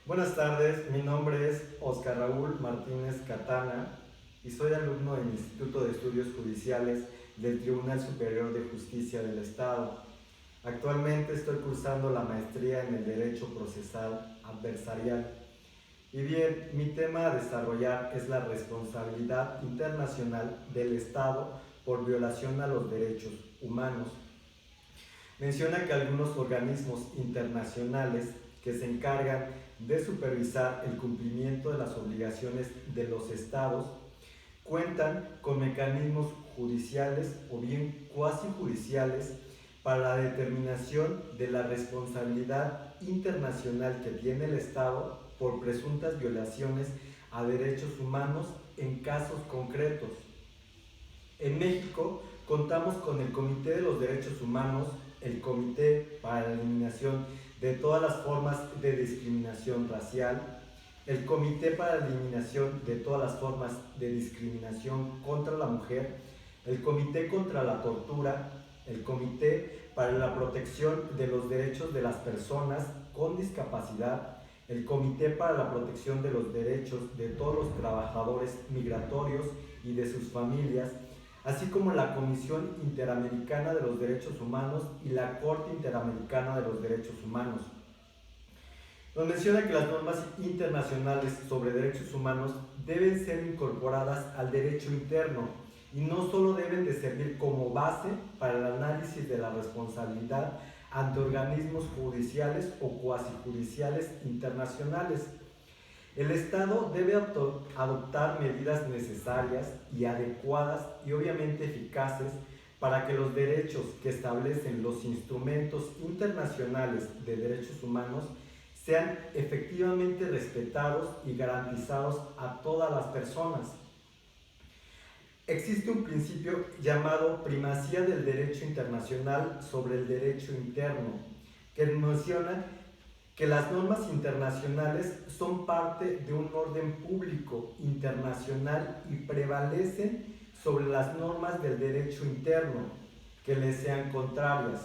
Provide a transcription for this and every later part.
Buenas tardes, mi nombre es Oscar Raúl Martínez Catana y soy alumno del Instituto de Estudios Judiciales del Tribunal Superior de Justicia del Estado. Actualmente estoy cursando la maestría en el Derecho Procesal Adversarial. Y bien, mi tema a desarrollar es la responsabilidad internacional del Estado por violación a los derechos humanos. Menciona que algunos organismos internacionales que se encargan de supervisar el cumplimiento de las obligaciones de los estados cuentan con mecanismos judiciales o bien cuasi judiciales para la determinación de la responsabilidad internacional que tiene el Estado por presuntas violaciones a derechos humanos en casos concretos. En México contamos con el Comité de los Derechos Humanos, el Comité para la Eliminación de todas las formas de discriminación racial, el Comité para la Eliminación de todas las formas de discriminación contra la mujer, el Comité contra la Tortura, el Comité para la Protección de los Derechos de las Personas con Discapacidad, el Comité para la Protección de los Derechos de todos los trabajadores migratorios y de sus familias, así como la Comisión Interamericana de los Derechos Humanos y la Corte Interamericana de los Derechos Humanos. Nos menciona que las normas internacionales sobre derechos humanos deben ser incorporadas al derecho interno y no solo deben de servir como base para el análisis de la responsabilidad ante organismos judiciales o cuasi judiciales internacionales. El Estado debe adoptar medidas necesarias y adecuadas y obviamente eficaces para que los derechos que establecen los instrumentos internacionales de derechos humanos sean efectivamente respetados y garantizados a todas las personas. Existe un principio llamado primacía del derecho internacional sobre el derecho interno, que menciona que las normas internacionales son parte de un orden público internacional y prevalecen sobre las normas del derecho interno que les sean contrarias.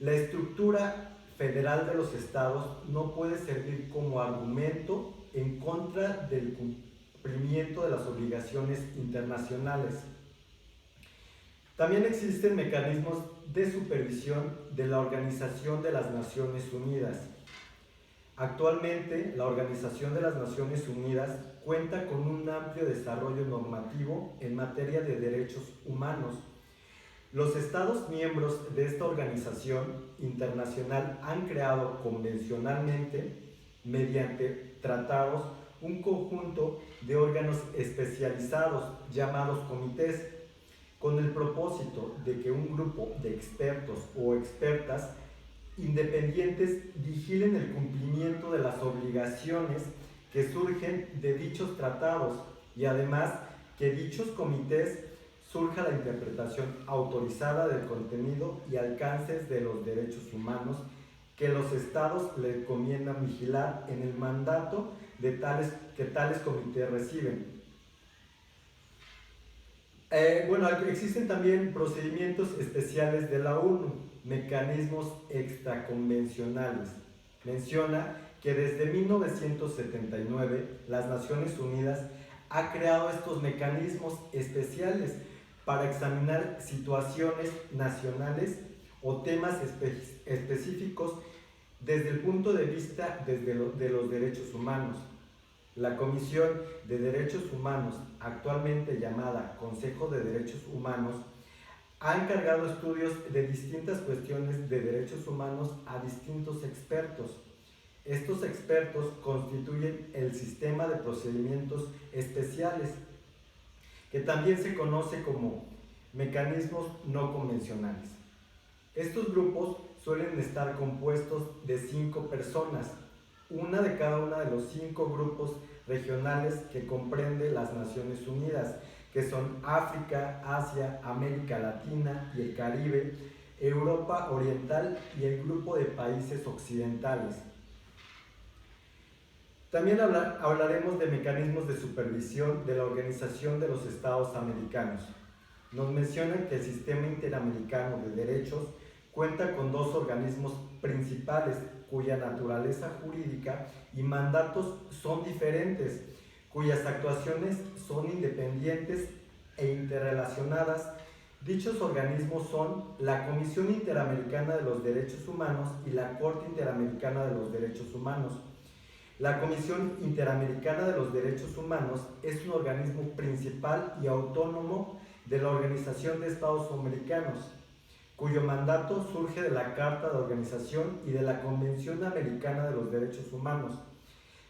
La estructura federal de los estados no puede servir como argumento en contra del cumplimiento de las obligaciones internacionales. También existen mecanismos de supervisión de la Organización de las Naciones Unidas. Actualmente, la Organización de las Naciones Unidas cuenta con un amplio desarrollo normativo en materia de derechos humanos. Los Estados miembros de esta organización internacional han creado convencionalmente, mediante tratados, un conjunto de órganos especializados llamados comités, con el propósito de que un grupo de expertos o expertas independientes vigilen el cumplimiento de las obligaciones que surgen de dichos tratados y además que dichos comités surja la interpretación autorizada del contenido y alcances de los derechos humanos que los estados le encomiendan vigilar en el mandato de que tales comités reciben. Existen también procedimientos especiales de la ONU, mecanismos extraconvencionales. Menciona que desde 1979 las Naciones Unidas ha creado estos mecanismos especiales para examinar situaciones nacionales o temas específicos desde el punto de vista de los derechos humanos. La Comisión de Derechos Humanos, actualmente llamada Consejo de Derechos Humanos, ha encargado estudios de distintas cuestiones de derechos humanos a distintos expertos. Estos expertos constituyen el sistema de procedimientos especiales, que también se conoce como mecanismos no convencionales. Estos grupos suelen estar compuestos de 5 personas, una de cada uno de los 5 grupos regionales que comprende las Naciones Unidas, que son África, Asia, América Latina y el Caribe, Europa Oriental y el grupo de países occidentales. También hablaremos de mecanismos de supervisión de la Organización de los Estados Americanos. Nos mencionan que el Sistema Interamericano de Derechos cuenta con 2 organismos principales cuya naturaleza jurídica y mandatos son diferentes, cuyas actuaciones son independientes e interrelacionadas. Dichos organismos son la Comisión Interamericana de los Derechos Humanos y la Corte Interamericana de los Derechos Humanos. La Comisión Interamericana de los Derechos Humanos es un organismo principal y autónomo de la Organización de Estados Americanos, cuyo mandato surge de la Carta de Organización y de la Convención Americana de los Derechos Humanos.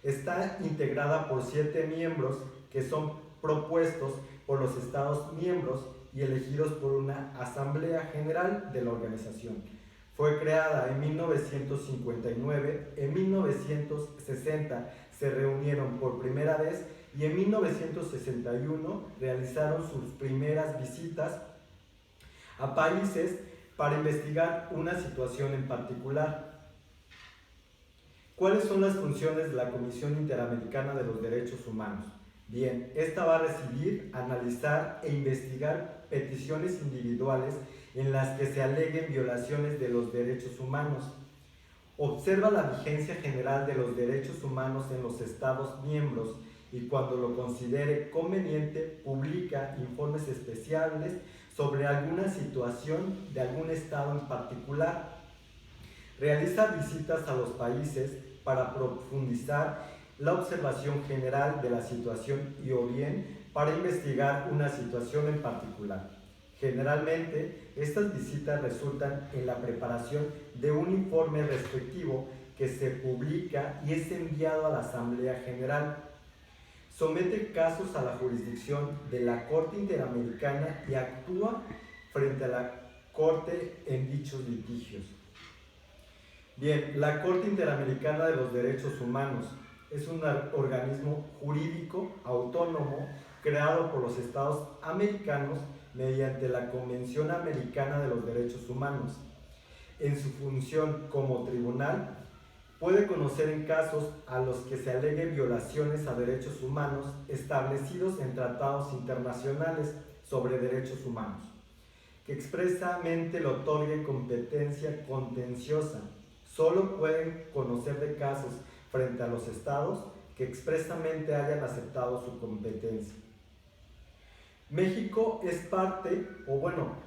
Está integrada por 7 miembros que son propuestos por los Estados miembros y elegidos por una Asamblea General de la organización. Fue creada en 1959, en 1960 se reunieron por primera vez y en 1961 realizaron sus primeras visitas a países para investigar una situación en particular. ¿Cuáles son las funciones de la Comisión Interamericana de los Derechos Humanos? Bien, esta va a recibir, analizar e investigar peticiones individuales en las que se aleguen violaciones de los derechos humanos. Observa la vigencia general de los derechos humanos en los Estados miembros y cuando lo considere conveniente, publica informes especiales sobre alguna situación de algún Estado en particular. Realiza visitas a los países para profundizar la observación general de la situación y o bien para investigar una situación en particular. Generalmente, estas visitas resultan en la preparación de un informe respectivo que se publica y es enviado a la Asamblea General. Somete casos a la jurisdicción de la Corte Interamericana y actúa frente a la Corte en dichos litigios. Bien, la Corte Interamericana de los Derechos Humanos es un organismo jurídico autónomo creado por los Estados americanos mediante la Convención Americana de los Derechos Humanos. En su función como tribunal, puede conocer en casos a los que se aleguen violaciones a derechos humanos establecidos en tratados internacionales sobre derechos humanos, que expresamente le otorguen competencia contenciosa. Solo pueden conocer de casos frente a los estados que expresamente hayan aceptado su competencia. México es parte,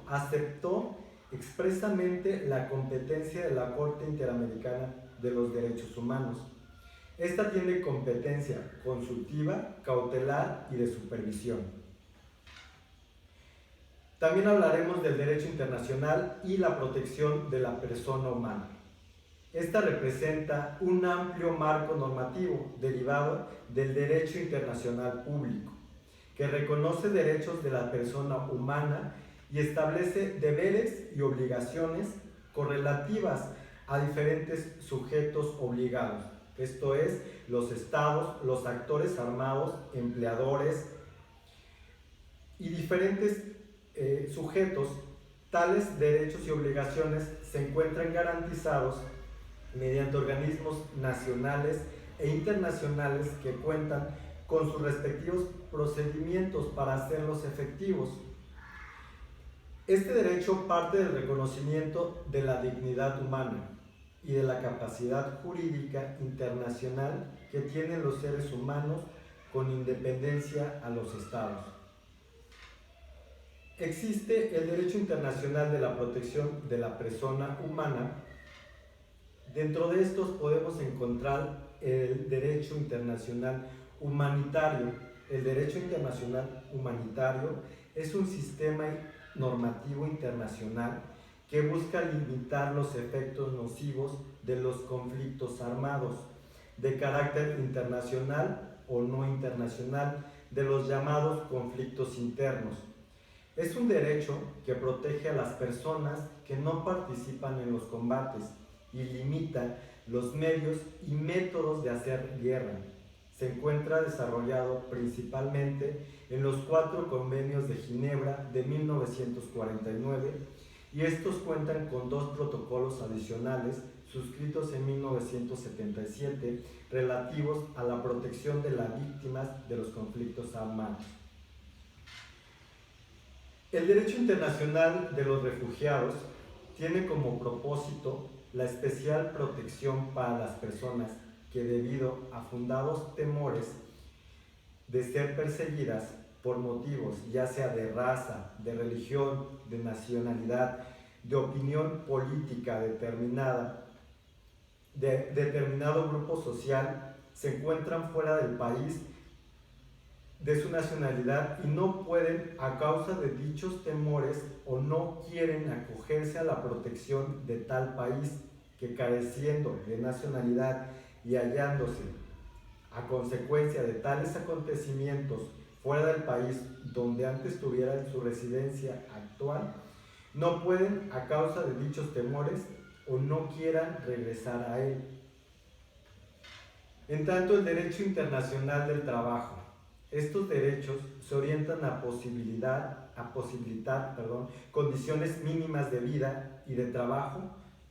aceptó expresamente la competencia de la Corte Interamericana de los Derechos Humanos. Esta tiene competencia consultiva, cautelar y de supervisión. También hablaremos del derecho internacional y la protección de la persona humana. Esta representa un amplio marco normativo derivado del derecho internacional público, que reconoce derechos de la persona humana y establece deberes y obligaciones correlativas a diferentes sujetos obligados, esto es, los estados, los actores armados, empleadores y diferentes sujetos. Tales derechos y obligaciones se encuentran garantizados mediante organismos nacionales e internacionales que cuentan con sus respectivos procedimientos para hacerlos efectivos. Este derecho parte del reconocimiento de la dignidad humana y de la capacidad jurídica internacional que tienen los seres humanos con independencia a los estados. Existe el derecho internacional de la protección de la persona humana. Dentro de estos podemos encontrar el derecho internacional humanitario. El derecho internacional humanitario es un sistema normativo internacional que busca limitar los efectos nocivos de los conflictos armados de carácter internacional o no internacional, de los llamados conflictos internos. Es un derecho que protege a las personas que no participan en los combates y limita los medios y métodos de hacer guerra. Se encuentra desarrollado principalmente en los 4 convenios de Ginebra de 1949 y estos cuentan con 2 protocolos adicionales suscritos en 1977 relativos a la protección de las víctimas de los conflictos armados. El derecho internacional de los refugiados tiene como propósito la especial protección para las personas que debido a fundados temores de ser perseguidas por motivos ya sea de raza, de religión, de nacionalidad, de opinión política determinada, de determinado grupo social, se encuentran fuera del país de su nacionalidad y no pueden, a causa de dichos temores, o no quieren acogerse a la protección de tal país, que careciendo de nacionalidad y hallándose a consecuencia de tales acontecimientos fuera del país donde antes tuvieran su residencia actual, no pueden, a causa de dichos temores, o no quieran regresar a él. En tanto, el derecho internacional del trabajo. Estos derechos se orientan a posibilitar condiciones mínimas de vida y de trabajo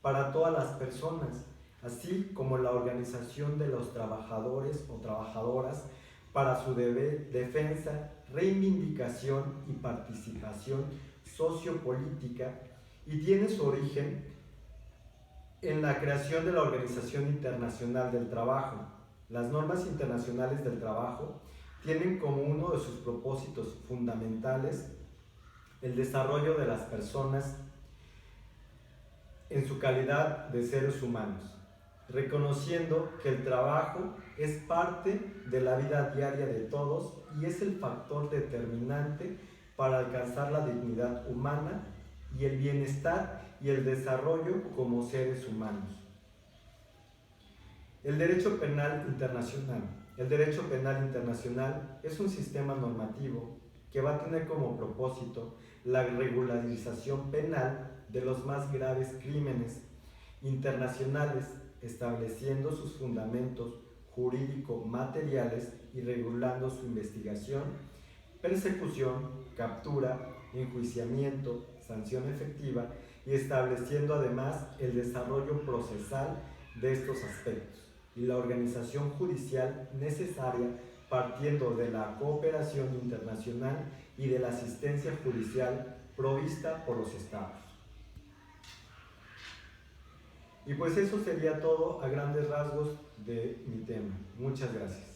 para todas las personas, así como la organización de los trabajadores o trabajadoras para su defensa, reivindicación y participación sociopolítica, y tiene su origen en la creación de la Organización Internacional del Trabajo. Las normas internacionales del trabajo tienen como uno de sus propósitos fundamentales el desarrollo de las personas en su calidad de seres humanos, reconociendo que el trabajo es parte de la vida diaria de todos y es el factor determinante para alcanzar la dignidad humana y el bienestar y el desarrollo como seres humanos. El derecho penal internacional. El derecho penal internacional es un sistema normativo que va a tener como propósito la regularización penal de los más graves crímenes internacionales, estableciendo sus fundamentos jurídico-materiales y regulando su investigación, persecución, captura, enjuiciamiento, sanción efectiva, y estableciendo además el desarrollo procesal de estos aspectos y la organización judicial necesaria, partiendo de la cooperación internacional y de la asistencia judicial provista por los estados. Y pues eso sería todo a grandes rasgos de mi tema. Muchas gracias.